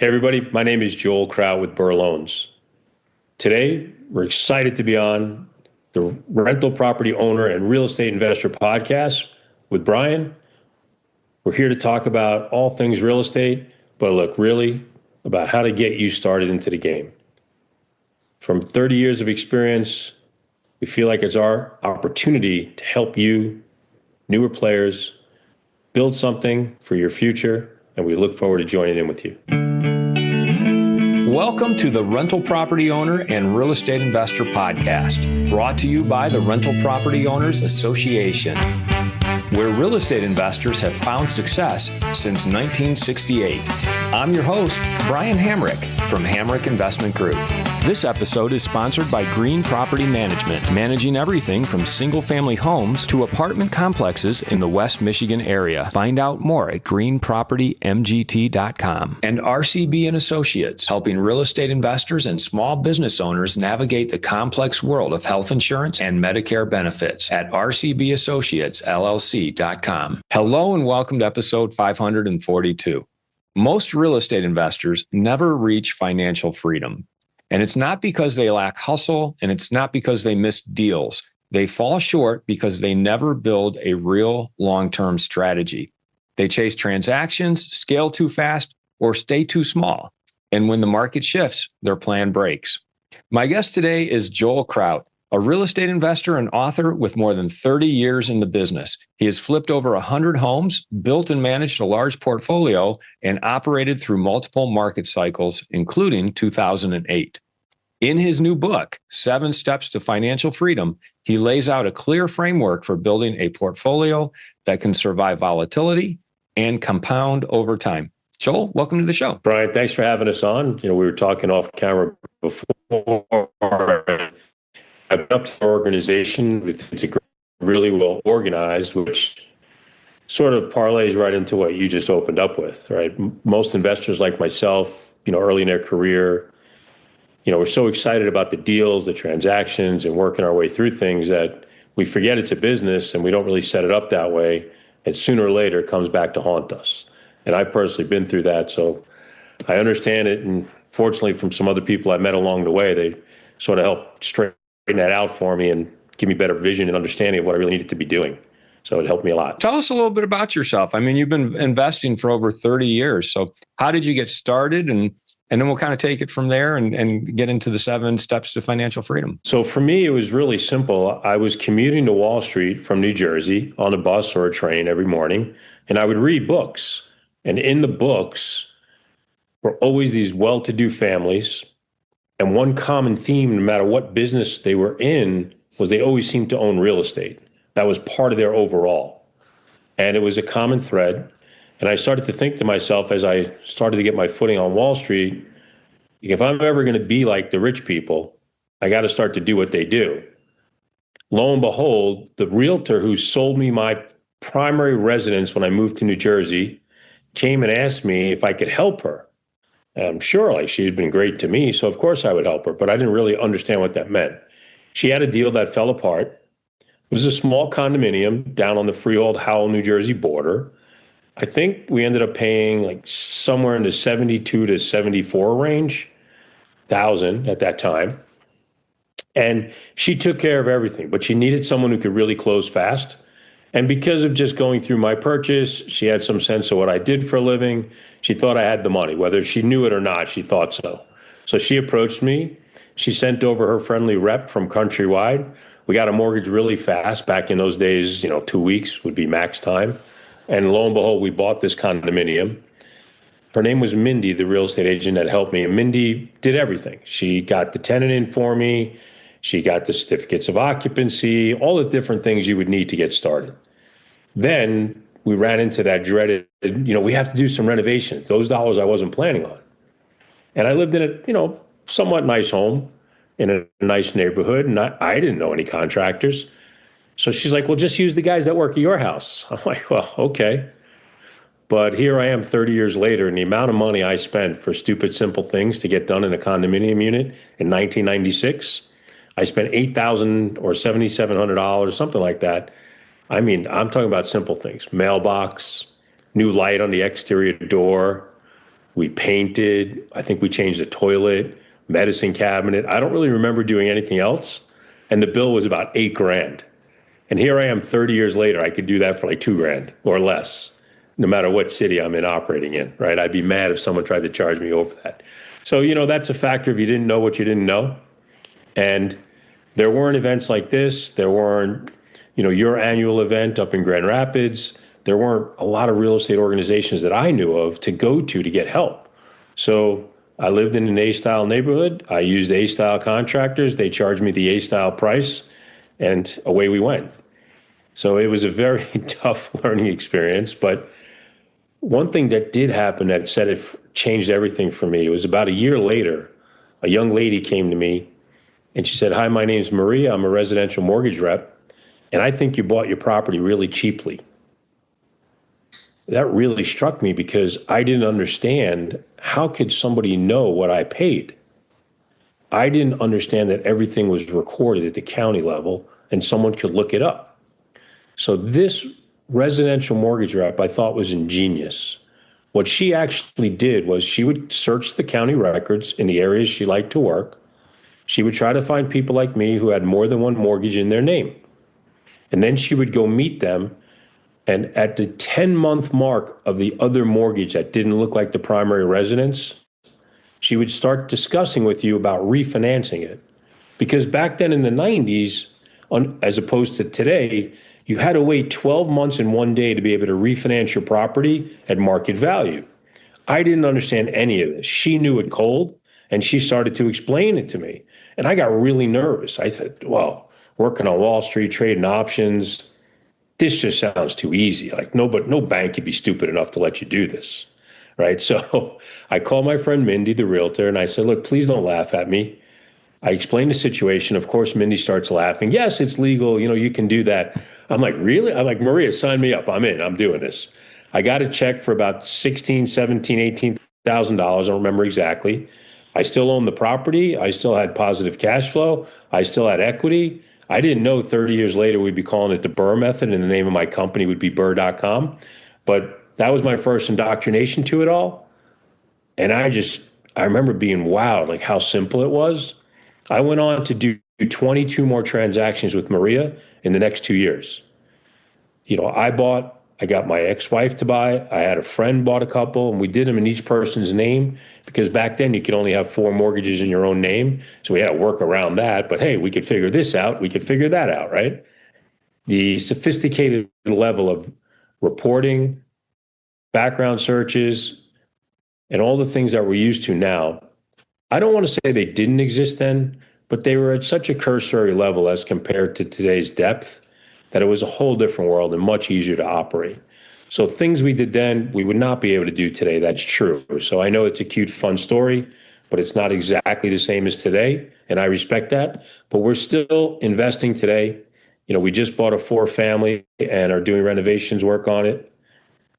Hey everybody, my name is Joel Kraut with BRRRR Loans. Today, we're excited to be on the Rental Property Owner and Real Estate Investor podcast with Brian. We're here to talk about all things real estate, but look, really about how to get you started into the game. From 30 years of experience, we feel like it's our opportunity to help you, newer players, build something for your future, and we look forward to joining in with you. Welcome to the Rental Property Owner and Real Estate Investor podcast, brought to you by the Rental Property Owners Association, where real estate investors have found success since 1968. I'm your host, Brian Hamrick from Hamrick Investment Group. This episode is sponsored by Green Property Management, managing everything from single-family homes to apartment complexes in the West Michigan area. Find out more at greenpropertymgt.com. And RCB and Associates, helping real estate investors and small business owners navigate the complex world of health insurance and Medicare benefits at rcbassociatesllc.com. Hello and welcome to episode 542. Most real estate investors never reach financial freedom. And it's not because they lack hustle, and it's not because they miss deals. They fall short because they never build a real long-term strategy. They chase transactions, scale too fast, or stay too small. And when the market shifts, their plan breaks. My guest today is Joel Kraut, a real estate investor and author with more than 30 years in the business. He has flipped over 100 homes, built and managed a large portfolio, and operated through multiple market cycles, including 2008. In his new book, 7 Steps to Financial Freedom, he lays out a clear framework for building a portfolio that can survive volatility and compound over time. Joel, welcome to the show. Brian, thanks for having us on. We were talking off camera before. I've been up to the organization. It's really well organized, which sort of parlays right into what you just opened up with, right? Most investors like myself, early in their career, we're so excited about the deals, the transactions, and working our way through things that we forget it's a business and we don't really set it up that way. And sooner or later, it comes back to haunt us. And I've personally been through that, so I understand it. And fortunately, from some other people I met along the way, they sort of helped straighten that out for me and give me better vision and understanding of what I really needed to be doing. So it helped me a lot. Tell us a little bit about yourself. I mean, you've been investing for over 30 years. So how did you get started? And then we'll kind of take it from there and get into the 7 steps to financial freedom. So for me, it was really simple. I was commuting to Wall Street from New Jersey on a bus or a train every morning, and I would read books. And in the books were always these well-to-do families. And one common theme, no matter what business they were in, was they always seemed to own real estate. That was part of their overall. And it was a common thread. And I started to think to myself as I started to get my footing on Wall Street, if I'm ever going to be like the rich people, I got to start to do what they do. Lo and behold, the realtor who sold me my primary residence when I moved to New Jersey came and asked me if I could help her. And I'm sure she had been great to me, so of course I would help her, but I didn't really understand what that meant. She had a deal that fell apart. It was a small condominium down on the Freehold Howell, New Jersey border. I think we ended up paying somewhere in the 72 to 74 range, thousand at that time. And she took care of everything, but she needed someone who could really close fast. And because of just going through my purchase, she had some sense of what I did for a living. She thought I had the money, whether she knew it or not, she thought so. So she approached me. She sent over her friendly rep from Countrywide. We got a mortgage really fast. Back in those days, 2 weeks would be max time. And lo and behold, we bought this condominium. Her name was Mindy, the real estate agent that helped me. And Mindy did everything. She got the tenant in for me. She got the certificates of occupancy, all the different things you would need to get started. Then we ran into that dreaded, we have to do some renovations. Those dollars I wasn't planning on. And I lived in a, somewhat nice home in a nice neighborhood. And I didn't know any contractors. So she's like, well, just use the guys that work at your house. I'm like, well, okay. But here I am 30 years later, and the amount of money I spent for stupid, simple things to get done in a condominium unit in 1996, I spent $8,000 or $7,700, something like that. I mean, I'm talking about simple things. Mailbox, new light on the exterior door, We painted. I think we changed the toilet, medicine cabinet. I don't really remember doing anything else. And the bill was about 8 grand. And here I am 30 years later, I could do that for like 2 grand or less, no matter what city I'm in operating in, right? I'd be mad if someone tried to charge me over that. So, that's a factor if you didn't know what you didn't know. And there weren't events like this. There weren't, your annual event up in Grand Rapids. There weren't a lot of real estate organizations that I knew of to go to get help. So I lived in an A-style neighborhood. I used A-style contractors. They charged me the A-style price, and away we went. So it was a very tough learning experience. But one thing that did happen that said it changed everything for me, it was about a year later, a young lady came to me and she said, "Hi, my name's Maria. I'm a residential mortgage rep, and I think you bought your property really cheaply." That really struck me because I didn't understand, how could somebody know what I paid? I didn't understand that everything was recorded at the county level and someone could look it up. So this residential mortgage rep I thought was ingenious. What she actually did was she would search the county records in the areas she liked to work. She would try to find people like me who had more than one mortgage in their name. And then she would go meet them. And at the 10-month mark of the other mortgage that didn't look like the primary residence, she would start discussing with you about refinancing it. Because back then in the 90s, as opposed to today, you had to wait 12 months and 1 day to be able to refinance your property at market value. I didn't understand any of this. She knew it cold, and she started to explain it to me. And I got really nervous. I said, well, working on Wall Street, trading options, this just sounds too easy. Like no bank could be stupid enough to let you do this, right? So I called my friend Mindy, the realtor, and I said, look, please don't laugh at me. I explained the situation. Of course, Mindy starts laughing. Yes, it's legal. You can do that. I'm like, really? I'm like, Maria, sign me up. I'm in. I'm doing this. I got a check for about $16,000, $17,000, $18,000. I don't remember exactly. I still owned the property. I still had positive cash flow. I still had equity. I didn't know 30 years later we'd be calling it the BRRRR method and the name of my company would be BRRRR.com. But that was my first indoctrination to it all. And I remember being wowed, like how simple it was. I went on to do 22 more transactions with Maria in the next 2 years. I got my ex-wife to buy. I had a friend bought a couple, and we did them in each person's name because back then you could only have 4 mortgages in your own name. So we had to work around that. But hey, we could figure this out. We could figure that out, right? The sophisticated level of reporting, background searches, and all the things that we're used to now, I don't want to say they didn't exist then, but they were at such a cursory level as compared to today's depth that it was a whole different world and much easier to operate. So things we did then, we would not be able to do today. That's true. So I know it's a cute, fun story, but it's not exactly the same as today. And I respect that, but we're still investing today. We just bought a 4-family and are doing renovations work on it.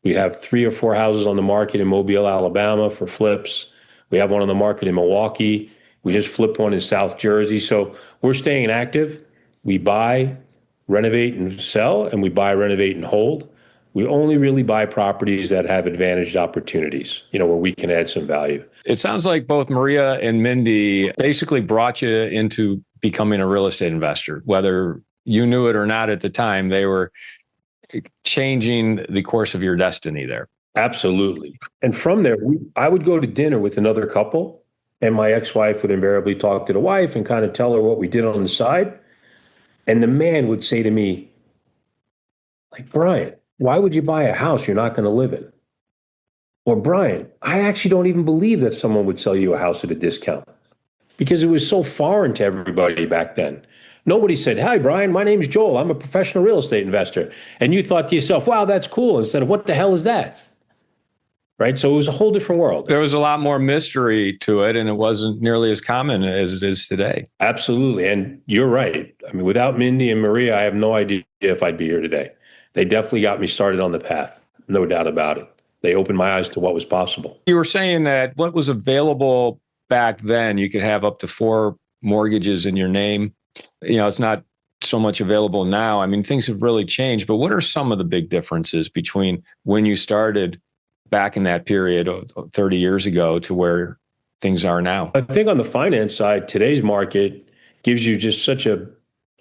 We have 3 or 4 houses on the market in Mobile, Alabama for flips. We have one on the market in Milwaukee. We just flipped one in South Jersey. So we're staying active. We buy, renovate, and sell, and we buy, renovate, and hold. We only really buy properties that have advantaged opportunities, where we can add some value. It sounds like both Maria and Mindy basically brought you into becoming a real estate investor. Whether you knew it or not at the time, they were changing the course of your destiny there. Absolutely. And from there, I would go to dinner with another couple, and my ex-wife would invariably talk to the wife and kind of tell her what we did on the side. And the man would say to me, like, Brian, why would you buy a house you're not going to live in? Or Brian, I actually don't even believe that someone would sell you a house at a discount, because it was so foreign to everybody back then. Nobody said, hi, Brian, my name's Joel. I'm a professional real estate investor. And you thought to yourself, wow, that's cool. Instead of, what the hell is that? Right? So it was a whole different world. There was a lot more mystery to it, and it wasn't nearly as common as it is today. Absolutely. And you're right. I mean, without Mindy and Maria, I have no idea if I'd be here today. They definitely got me started on the path. No doubt about it. They opened my eyes to what was possible. You were saying that what was available back then, you could have up to 4 mortgages in your name. It's not so much available now. I mean, things have really changed, but what are some of the big differences between when you started back in that period of 30 years ago to where things are now? I think on the finance side, today's market gives you just such a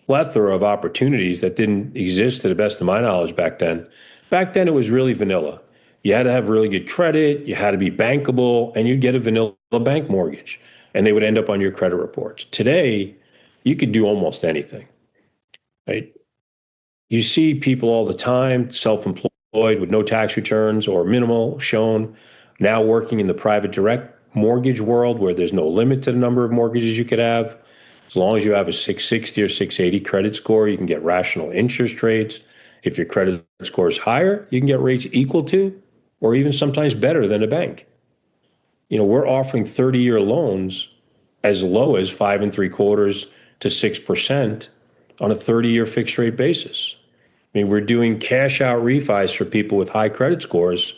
plethora of opportunities that didn't exist to the best of my knowledge back then. Back then, it was really vanilla. You had to have really good credit, you had to be bankable, and you'd get a vanilla bank mortgage, and they would end up on your credit reports. Today, you could do almost anything, right? You see people all the time, self-employed with no tax returns or minimal shown, now working in the private direct mortgage world where there's no limit to the number of mortgages you could have. As long as you have a 660 or 680 credit score, you can get rational interest rates. If your credit score is higher, you can get rates equal to or even sometimes better than a bank. We're offering 30-year loans as low as 5.75% to 6% on a 30-year fixed rate basis. We're doing cash out refis for people with high credit scores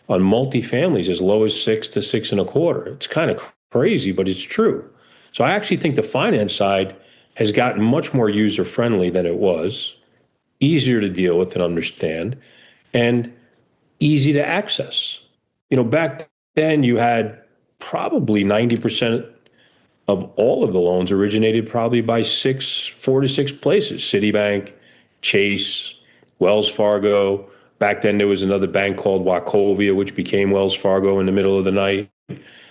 on multifamilies as low as 6 to 6.25. It's kind of crazy, but it's true. So I actually think the finance side has gotten much more user friendly than it was, easier to deal with and understand, and easy to access. Back then you had probably 90% of all of the loans originated probably by 4 to 6 places: Citibank, Chase, Wells Fargo. Back then there was another bank called Wachovia, which became Wells Fargo in the middle of the night,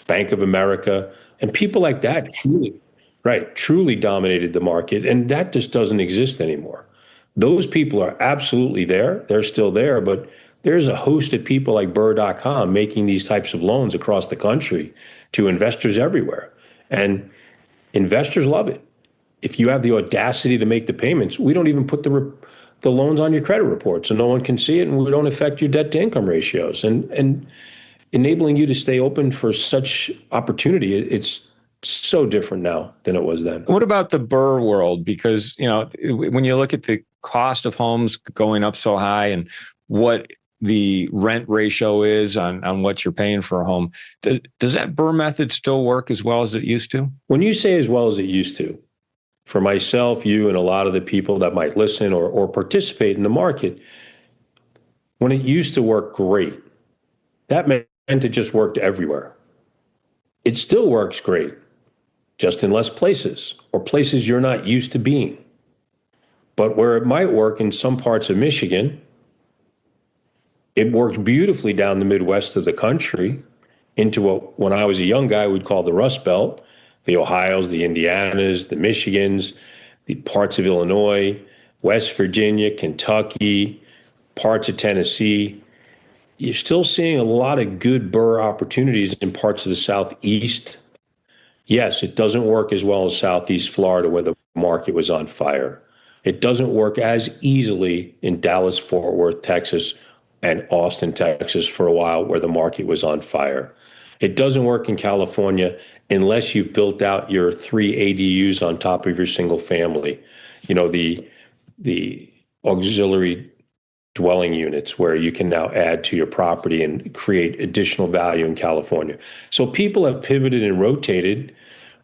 Bank of America. And people like that truly dominated the market. And that just doesn't exist anymore. Those people are absolutely there. They're still there, but there's a host of people like BRRRR.com making these types of loans across the country to investors everywhere. And investors love it. If you have the audacity to make the payments, we don't even put the loans on your credit report, so no one can see it, and we don't affect your debt to income ratios. And enabling you to stay open for such opportunity, it's so different now than it was then. What about the BRRRR world? Because, when you look at the cost of homes going up so high and what the rent ratio is on what you're paying for a home, does that BRRRR method still work as well as it used to? When you say as well as it used to, for myself, you, and a lot of the people that might listen or participate in the market, when it used to work great, that meant it just worked everywhere. It still works great, just in less places or places you're not used to being. But where it might work in some parts of Michigan, it works beautifully down the Midwest of the country into what, when I was a young guy, we'd call the Rust Belt, the Ohios, the Indianas, the Michigans, the parts of Illinois, West Virginia, Kentucky, parts of Tennessee. You're still seeing a lot of good BRRRR opportunities in parts of the Southeast. Yes, it doesn't work as well as Southeast Florida, where the market was on fire. It doesn't work as easily in Dallas, Fort Worth, Texas, and Austin, Texas for a while, where the market was on fire. It doesn't work in California unless you've built out your 3 ADUs on top of your single family. The auxiliary dwelling units where you can now add to your property and create additional value in California. So people have pivoted and rotated,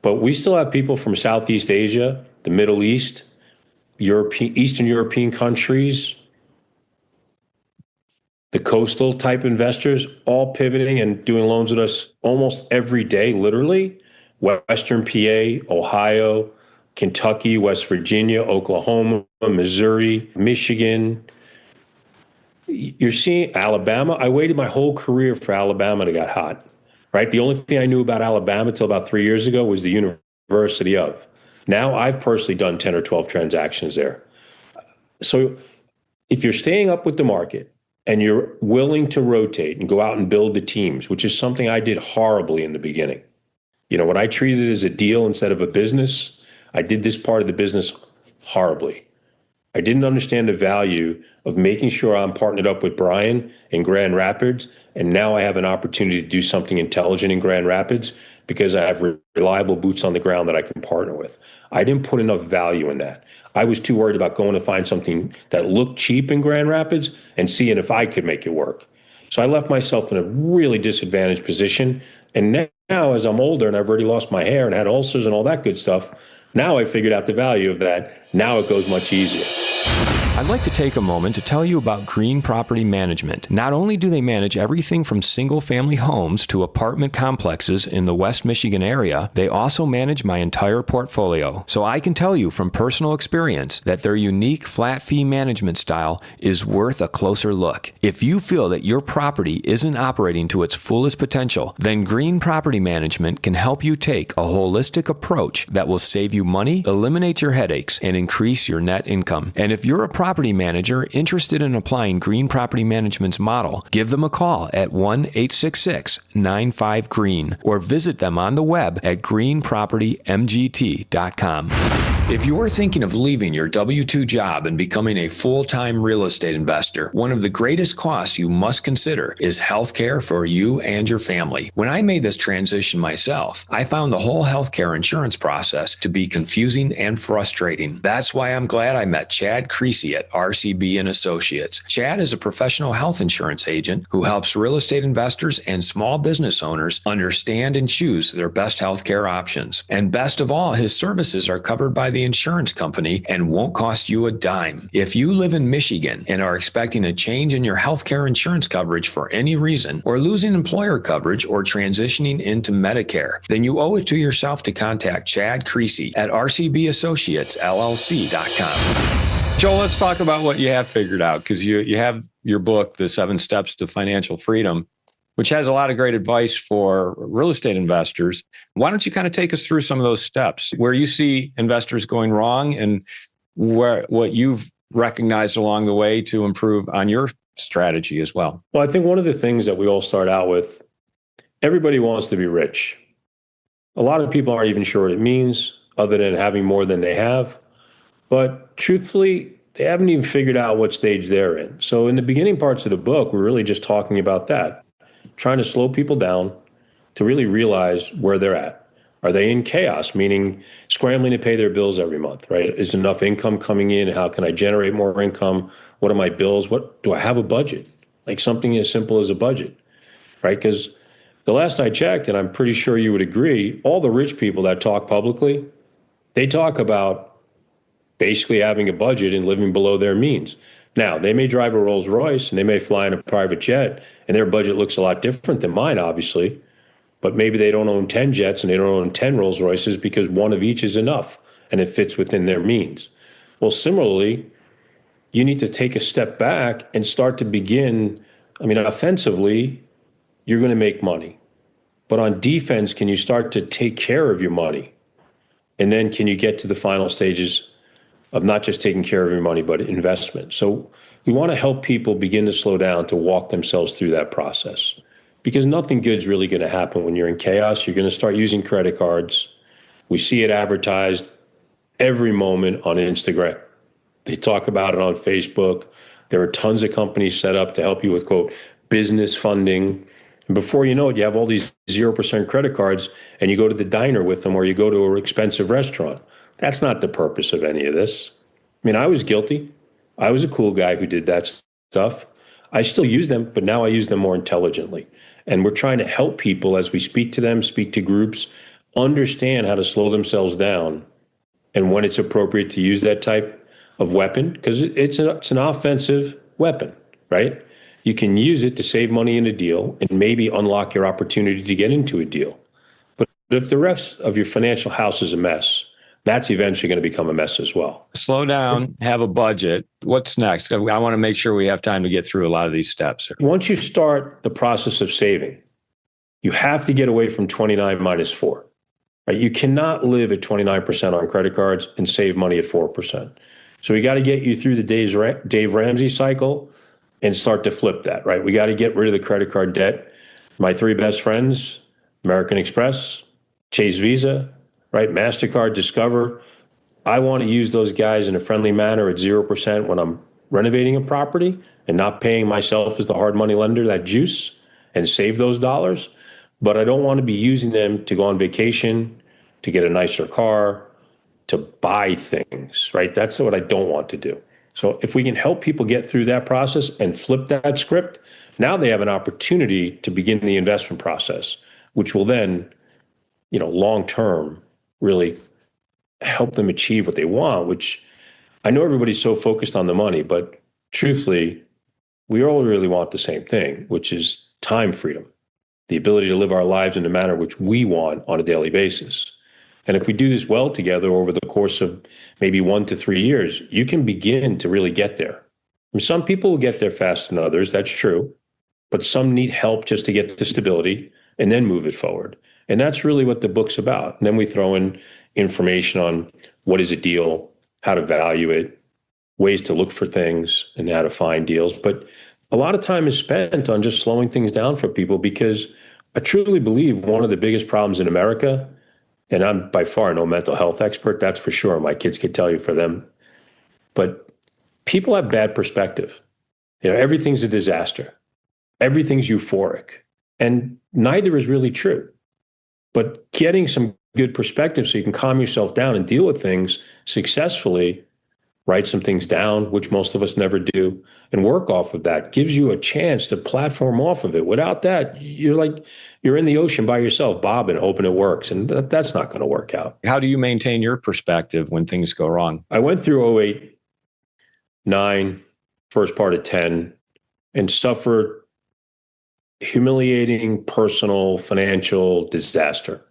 but we still have people from Southeast Asia, the Middle East, Eastern European countries, the coastal type investors, all pivoting and doing loans with us almost every day, literally. Western PA, Ohio, Kentucky, West Virginia, Oklahoma, Missouri, Michigan. You're seeing Alabama. I waited my whole career for Alabama to get hot, right? The only thing I knew about Alabama till about 3 years ago was the University of. Now I've personally done 10 or 12 transactions there. So if you're staying up with the market and you're willing to rotate and go out and build the teams, which is something I did horribly in the beginning. When I treated it as a deal instead of a business, I did this part of the business horribly. I didn't understand the value of making sure I'm partnered up with Brian in Grand Rapids, and now I have an opportunity to do something intelligent in Grand Rapids because I have reliable boots on the ground that I can partner with. I didn't put enough value in that. I was too worried about going to find something that looked cheap in Grand Rapids and seeing if I could make it work. So I left myself in a really disadvantaged position. And now, as I'm older and I've already lost my hair and had ulcers and all that good stuff, now I figured out the value of that. Now it goes much easier. I'd like to take a moment to tell you about Green Property Management. Not only do they manage everything from single-family homes to apartment complexes in the West Michigan area, they also manage my entire portfolio. So I can tell you from personal experience that their unique flat fee management style is worth a closer look. If you feel that your property isn't operating to its fullest potential, then Green Property Management can help you take a holistic approach that will save you money, eliminate your headaches, and increase your net income. And if you're a property manager interested in applying Green Property Management's model, give them a call at 1-866-95-GREEN or visit them on the web at greenpropertymgt.com. If you're thinking of leaving your W-2 job and becoming a full-time real estate investor, one of the greatest costs you must consider is healthcare for you and your family. When I made this transition myself, I found the whole healthcare insurance process to be confusing and frustrating. That's why I'm glad I met Chad Creasy at RCB and Associates. Chad is a professional health insurance agent who helps real estate investors and small business owners understand and choose their best healthcare options. And best of all, his services are covered by the insurance company and won't cost you a dime. If you live in Michigan and are expecting a change in your healthcare insurance coverage for any reason, or losing employer coverage or transitioning into Medicare, then you owe it to yourself to contact Chad Creasy at rcbassociatesllc.com. Joel, let's talk about what you have figured out, because you have your book, The 7 Steps to Financial Freedom, which has a lot of great advice for real estate investors. Why don't you kind of take us through some of those steps where you see investors going wrong and what you've recognized along the way to improve on your strategy as well? Well, I think one of the things that we all start out with, everybody wants to be rich. A lot of people aren't even sure what it means other than having more than they have. But truthfully, they haven't even figured out what stage they're in. So in the beginning parts of the book, we're really just talking about that, trying to slow people down to really realize where they're at. Are they in chaos, meaning scrambling to pay their bills every month, right? Is enough income coming in? How can I generate more income? What are my bills? What do I have a budget? Like something as simple as a budget, right? Because the last I checked, and I'm pretty sure you would agree, all the rich people that talk publicly, they talk about basically having a budget and living below their means. Now, they may drive a Rolls Royce and they may fly in a private jet, and their budget looks a lot different than mine, obviously. But maybe they don't own 10 jets and they don't own 10 Rolls Royces because one of each is enough and it fits within their means. Well, similarly, you need to take a step back and start to begin. Offensively, you're going to make money. But on defense, can you start to take care of your money? And then can you get to the final stages of not just taking care of your money, but investment? So we want to help people begin to slow down, to walk themselves through that process. Because nothing good's really going to happen when you're in chaos. You're going to start using credit cards. We see it advertised every moment on Instagram. They talk about it on Facebook. There are tons of companies set up to help you with, quote, business funding. And before you know it, you have all these 0% credit cards and you go to the diner with them or you go to an expensive restaurant. That's not the purpose of any of this. I was guilty. I was a cool guy who did that stuff. I still use them, but now I use them more intelligently. And we're trying to help people as we speak to them, speak to groups, understand how to slow themselves down and when it's appropriate to use that type of weapon, because it's an offensive weapon, right? You can use it to save money in a deal and maybe unlock your opportunity to get into a deal. But if the rest of your financial house is a mess, that's eventually going to become a mess as well. Slow down, have a budget. What's next? I want to make sure we have time to get through a lot of these steps. Once you start the process of saving, you have to get away from 29 minus 4. Right? You cannot live at 29% on credit cards and save money at 4%. So we got to get you through the Dave Ramsey cycle and start to flip that, right? We got to get rid of the credit card debt. My 3 best friends, American Express, Chase Visa, right? MasterCard, Discover. I want to use those guys in a friendly manner at 0% when I'm renovating a property and not paying myself as the hard money lender that juice and save those dollars. But I don't want to be using them to go on vacation, to get a nicer car, to buy things, right? That's what I don't want to do. So if we can help people get through that process and flip that script, now they have an opportunity to begin the investment process, which will then, long term, really help them achieve what they want, which I know everybody's so focused on the money, but truthfully, we all really want the same thing, which is time freedom, the ability to live our lives in the manner which we want on a daily basis. And if we do this well together over the course of maybe 1 to 3 years, you can begin to really get there. And some people will get there faster than others, that's true, but some need help just to get to stability and then move it forward. And that's really what the book's about. And then we throw in information on what is a deal, how to value it, ways to look for things, and how to find deals. But a lot of time is spent on just slowing things down for people because I truly believe one of the biggest problems in America, and I'm by far no mental health expert, that's for sure. My kids could tell you for them. But people have bad perspective. Everything's a disaster. Everything's euphoric. And neither is really true. But getting some good perspective so you can calm yourself down and deal with things successfully, write some things down, which most of us never do, and work off of that gives you a chance to platform off of it. Without that, you're in the ocean by yourself, bobbing, hoping it works. And that's not going to work out. How do you maintain your perspective when things go wrong? I went through 08, 9, first part of 10, and suffered humiliating personal financial disaster.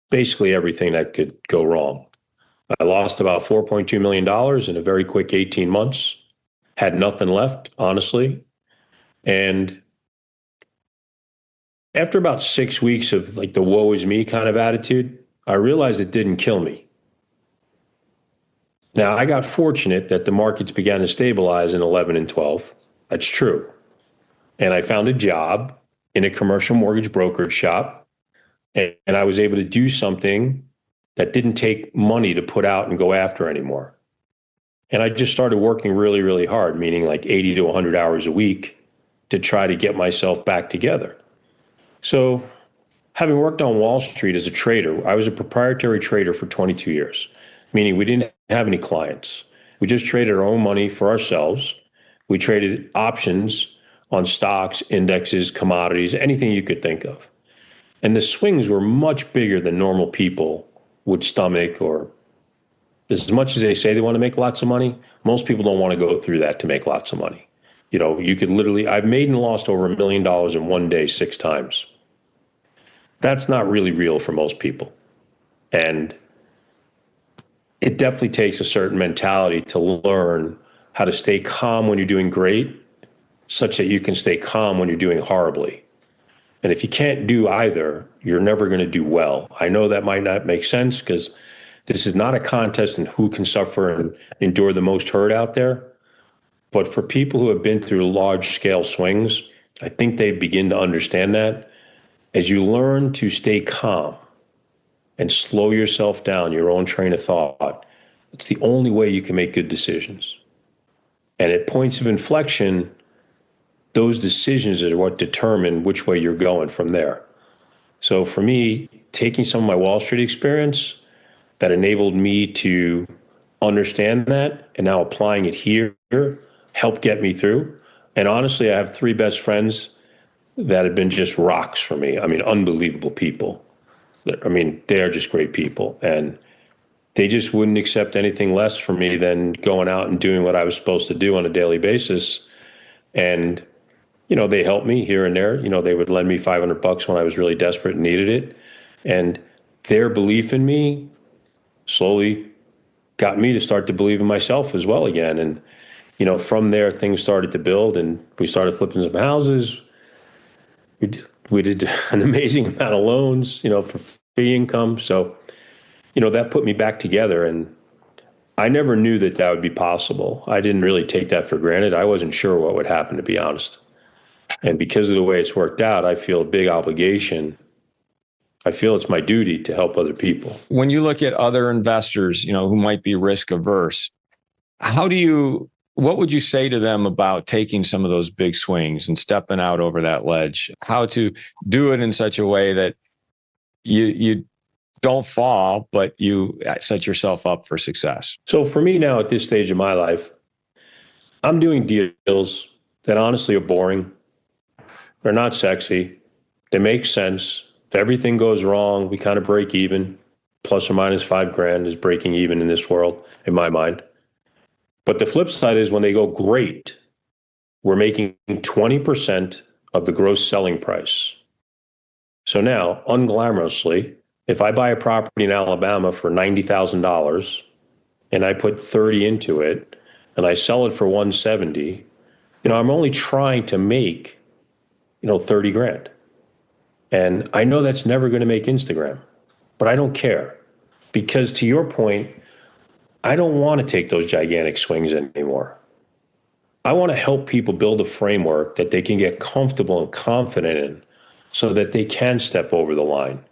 Basically everything that could go wrong. I lost about $4.2 million in a very quick 18 months, had nothing left, honestly. And after about 6 weeks of like the woe is me kind of attitude, I realized it didn't kill me. Now, I got fortunate that the markets began to stabilize in 11 and 12. That's true. And I found a job in a commercial mortgage brokerage shop, and I was able to do something that didn't take money to put out and go after anymore. And I just started working really, really hard, meaning like 80 to 100 hours a week to try to get myself back together. So having worked on Wall Street as a trader, I was a proprietary trader for 22 years, meaning we didn't have any clients. We just traded our own money for ourselves. We traded options on stocks, indexes, commodities, anything you could think of. And the swings were much bigger than normal people would stomach, or as much as they say they want to make lots of money, most people don't want to go through that to make lots of money. You could literally, I've made and lost over $1 million in one day 6 times. That's not really real for most people. And it definitely takes a certain mentality to learn how to stay calm when you're doing great, such that you can stay calm when you're doing horribly. And if you can't do either, you're never going to do well. I know that might not make sense because this is not a contest in who can suffer and endure the most hurt out there. But for people who have been through large scale swings, I think they begin to understand that as you learn to stay calm and slow yourself down, your own train of thought, it's the only way you can make good decisions. And at points of inflection, those decisions are what determine which way you're going from there. So for me, taking some of my Wall Street experience that enabled me to understand that and now applying it here helped get me through. And honestly, I have 3 best friends that have been just rocks for me. I mean, unbelievable people. I mean, they are just great people. And they just wouldn't accept anything less from me than going out and doing what I was supposed to do on a daily basis. And they helped me here and there. They would lend me $500 when I was really desperate and needed it. And their belief in me slowly got me to start to believe in myself as well again. And, from there, things started to build and we started flipping some houses. We did an amazing amount of loans, for fee income. So, that put me back together. And I never knew that that would be possible. I didn't really take that for granted. I wasn't sure what would happen, to be honest. And because of the way it's worked out, I feel a big obligation. I feel it's my duty to help other people. When you look at other investors, who might be risk averse, what would you say to them about taking some of those big swings and stepping out over that ledge? How to do it in such a way that you don't fall, but you set yourself up for success? So for me now at this stage of my life, I'm doing deals that honestly are boring. They're not sexy. They make sense. If everything goes wrong, we kind of break even. Plus or minus $5,000 is breaking even in this world, in my mind. But the flip side is when they go great, we're making 20% of the gross selling price. So now, unglamorously, if I buy a property in Alabama for $90,000 and I put 30 into it and I sell it for 170, I'm only trying to make, 30 grand. And I know that's never going to make Instagram, but I don't care because to your point, I don't want to take those gigantic swings anymore. I want to help people build a framework that they can get comfortable and confident in so that they can step over the line.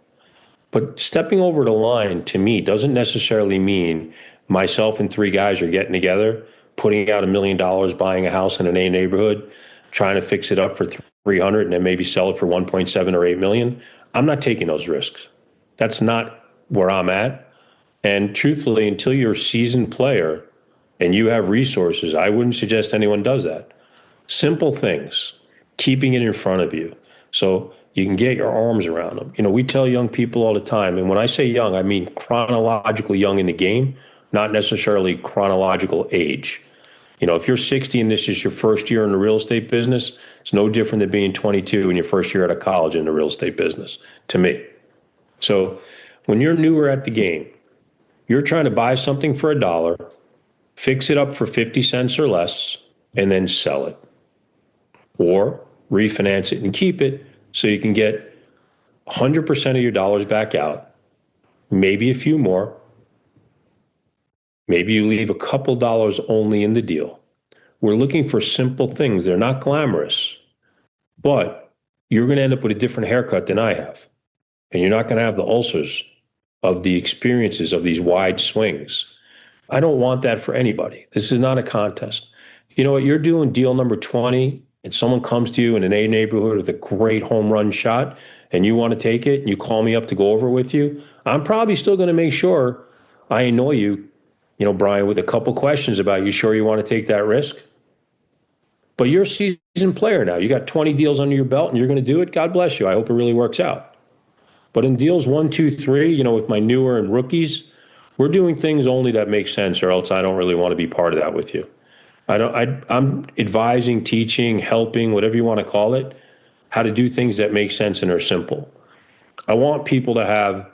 But stepping over the line to me doesn't necessarily mean myself and three guys are getting together, putting out $1 million, buying a house in an A neighborhood, trying to fix it up for 300 and then maybe sell it for 1.7 or 8 million. I'm not taking those risks. That's not where I'm at. And truthfully, until you're a seasoned player and you have resources, I wouldn't suggest anyone does that. Simple things, keeping it in front of you so you can get your arms around them. We tell young people all the time, and when I say young, I mean chronologically young in the game, not necessarily chronological age. If you're 60 and this is your first year in the real estate business, it's no different than being 22 in your first year out of college in the real estate business, to me. So when you're newer at the game, you're trying to buy something for $1, fix it up for 50 cents or less, and then sell it. Or refinance it and keep it so you can get 100% of your dollars back out, maybe a few more. Maybe you leave a couple dollars only in the deal. We're looking for simple things. They're not glamorous, but you're going to end up with a different haircut than I have. And you're not going to have the ulcers of the experiences of these wide swings. I don't want that for anybody. This is not a contest. You know what? You're doing deal number 20 and someone comes to you in an A neighborhood with a great home run shot and you want to take it and you call me up to go over with you, I'm probably still going to make sure I annoy you, Brian, with a couple questions about you sure you want to take that risk? But you're a seasoned player now. You got 20 deals under your belt and you're going to do it. God bless you. I hope it really works out. But in deals 1, 2, 3, with my newer and rookies, we're doing things only that make sense, or else I don't really want to be part of that with you. I'm advising, teaching, helping, whatever you want to call it, how to do things that make sense and are simple. I want people to have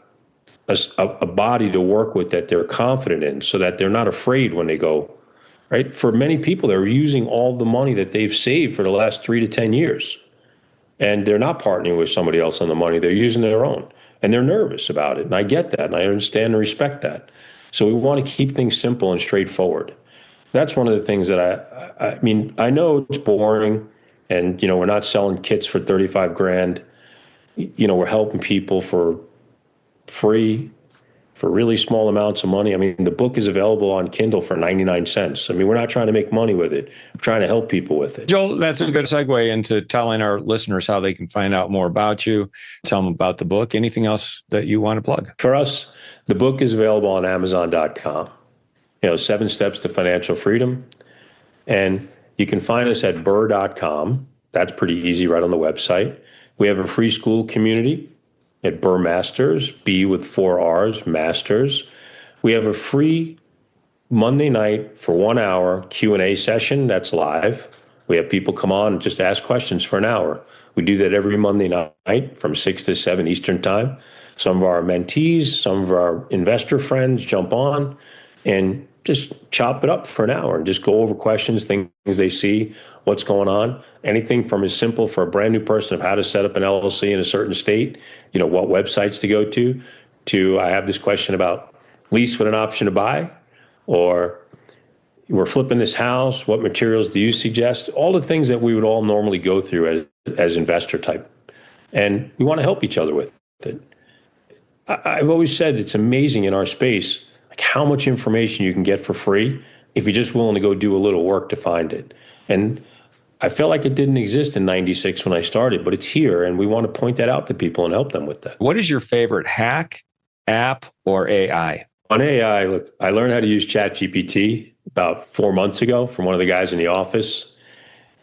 a body to work with that they're confident in so that they're not afraid when they go, right? For many people, they're using all the money that they've saved for the last 3 to 10 years. And they're not partnering with somebody else on the money. They're using their own. And they're nervous about it. And I get that. And I understand and respect that. So we want to keep things simple and straightforward. That's one of the things that I know it's boring. And, we're not selling kits for 35 grand. We're helping people for free, for really small amounts of money. The book is available on Kindle for 99 cents. We're not trying to make money with it. We're trying to help people with it. Joel, that's a good segue into telling our listeners how they can find out more about you, tell them about the book. Anything else that you want to plug? For us, the book is available on Amazon.com. 7 Steps to Financial Freedom. And you can find us at BRRRR.com. That's pretty easy right on the website. We have a free school community at BRRRR Masters, B with 4 R's, Masters. We have a free Monday night for 1 hour Q&A session that's live. We have people come on and just ask questions for an hour. We do that every Monday night from 6 to 7 Eastern time. Some of our mentees, some of our investor friends jump on and just chop it up for an hour and just go over questions, things they see, what's going on. Anything from as simple for a brand new person of how to set up an LLC in a certain state, what websites to go to I have this question about lease with an option to buy, or we're flipping this house, what materials do you suggest? All the things that we would all normally go through as investor type. And we want to help each other with it. I've always said it's amazing in our space how much information you can get for free if you're just willing to go do a little work to find it. And I felt like it didn't exist in 96 when I started, but it's here. And we want to point that out to people and help them with that. What is your favorite hack, app, or AI? On AI, look, I learned how to use ChatGPT about 4 months ago from one of the guys in the office.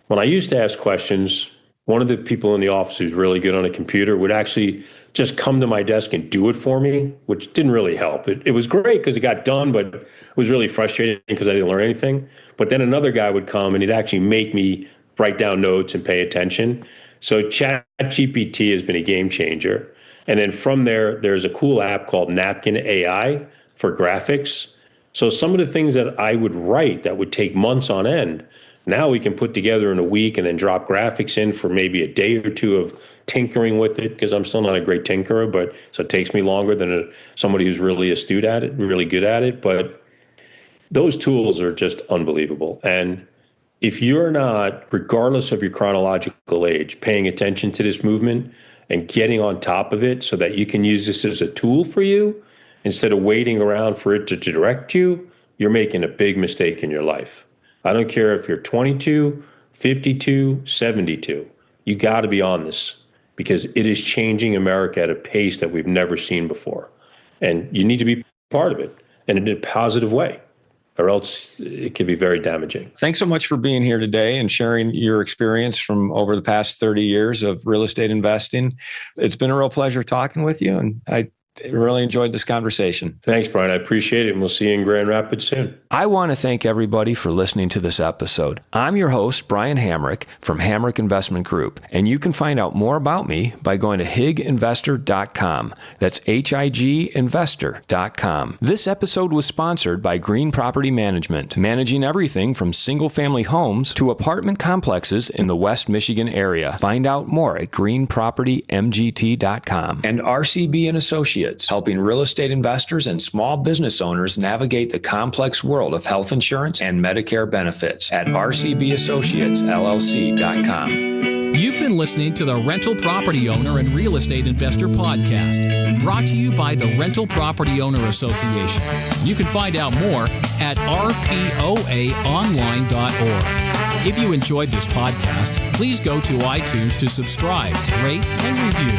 When I used to ask questions, one of the people in the office who's really good on a computer would actually just come to my desk and do it for me, which didn't really help. It was great because it got done, but it was really frustrating because I didn't learn anything. But then another guy would come and he'd actually make me write down notes and pay attention. So ChatGPT has been a game changer. And then from there, there's a cool app called Napkin AI for graphics. So some of the things that I would write that would take months on end, now we can put together in a week and then drop graphics in for maybe a day or two of tinkering with it, because I'm still not a great tinkerer, but so it takes me longer than somebody who's really astute at it, really good at it. But those tools are just unbelievable. And if you're not, regardless of your chronological age, paying attention to this movement and getting on top of it so that you can use this as a tool for you instead of waiting around for it to direct you, you're making a big mistake in your life. I don't care if you're 22, 52, 72. You got to be on this because it is changing America at a pace that we've never seen before. And you need to be part of it, and in a positive way, or else it can be very damaging. Thanks so much for being here today and sharing your experience from over the past 30 years of real estate investing. It's been a real pleasure talking with you, and I really enjoyed this conversation. Thanks, Brian. I appreciate it, and we'll see you in Grand Rapids soon. I want to thank everybody for listening to this episode. I'm your host, Brian Hamrick from Hamrick Investment Group, and you can find out more about me by going to higinvestor.com. That's higinvestor.com. This episode was sponsored by Green Property Management, managing everything from single-family homes to apartment complexes in the West Michigan area. Find out more at greenpropertymgt.com. And RCB and Associates, helping real estate investors and small business owners navigate the complex world of health insurance and Medicare benefits at rcbassociatesllc.com. You've been listening to the Rental Property Owner and Real Estate Investor Podcast, brought to you by the Rental Property Owner Association. You can find out more at rpoaonline.org. If you enjoyed this podcast, please go to iTunes to subscribe, rate, and review.